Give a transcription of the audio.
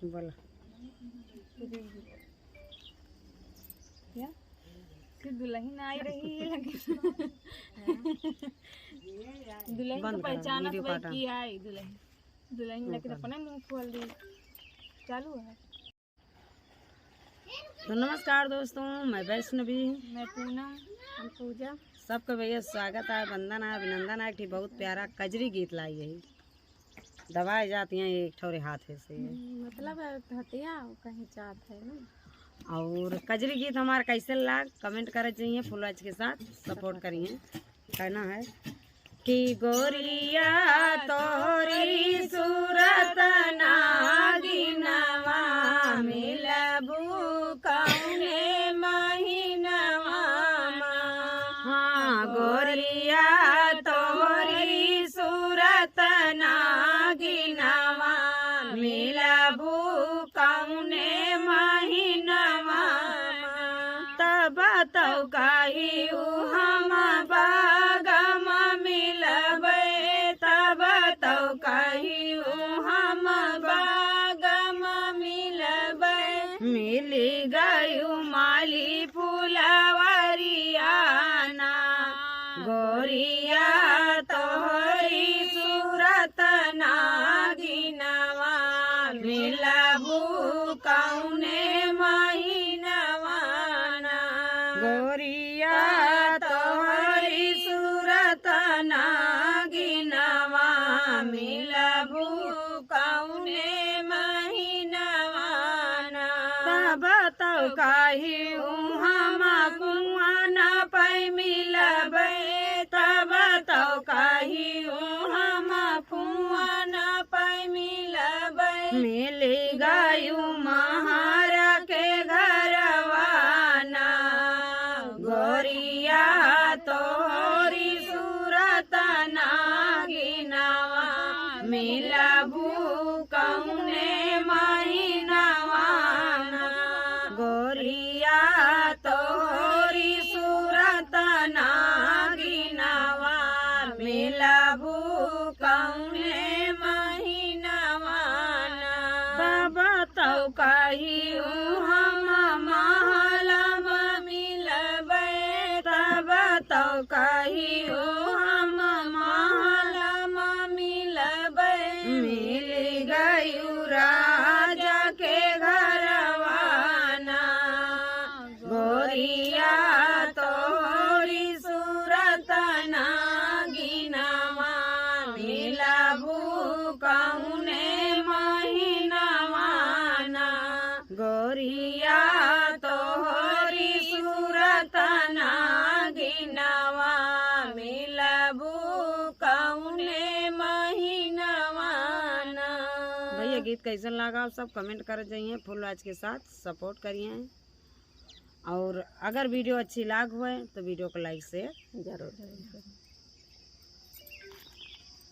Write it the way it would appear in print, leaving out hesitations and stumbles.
बोला क्या कि दुल्हन आई रही है लेकिन दुल्हन को पहचानत भाई की आई दुल्हन लेकिन अपने मुंह खोल दी चालू है। तो नमस्कार दोस्तों, मैं वैष्णवी, मैं पूनम, हम पूजा। सबका भैया स्वागत है, वंदन है, अभिनंदन है। बहुत प्यारा कजरी गीत लाई है, दबाई जाती हैं एक ठोरे हाथे से, मतलब हटिया कहीं चाहत है ना। और कजरी गीत हमारा कैसे लाग कमेंट करे चाहिए, फुल वाच के साथ सपोर्ट करिए। कहना है कि गोरिया तोरी सूरत नागिनवा मिलबू कौने महीनवा। हाँ, गोरिया तोरी सूरत नागिनवा मिलबू कौने महीनवा। तब तो कही हम बागम मिलबे, तब तो कही हम बागम मिलबे। मिली गयु माली फुलवरियाना, गोरिया तोहरी सूरत नागिनवा मिलबू कौने महीनवा। गोरिया तोहरी सूरत नागिनवा मिलबू कौने महीनवा। तब तो कही हम कुआं न पै मिलबे, तब तो कही हम कुआं न पै मिलबे। मिली गयु महारा के घरवाना, गोरिया तोहरी सूरत नागिनवा मिलबू कौने महीनवा। गोरिया तोहरी सूरत नागिनवा मिलबू कौने महीनवा। तब तो कही हम महलम मिलबे, तब तो कही हम महलम मिलबे। मिल गयु राजा के घरवाना, गोरिया तोहरी सूरत नागिनवा मिलबू कौने महीनवा। गोरिया तोहरी सूरत नागिनवा मिलबू कौने महीनवा। भैया गीत कैसन लगा आप सब कमेंट कर जाइए, फुल वाच के साथ सपोर्ट करिए। और अगर वीडियो अच्छी लाग हुए तो वीडियो को लाइक शेयर जरूर करिए।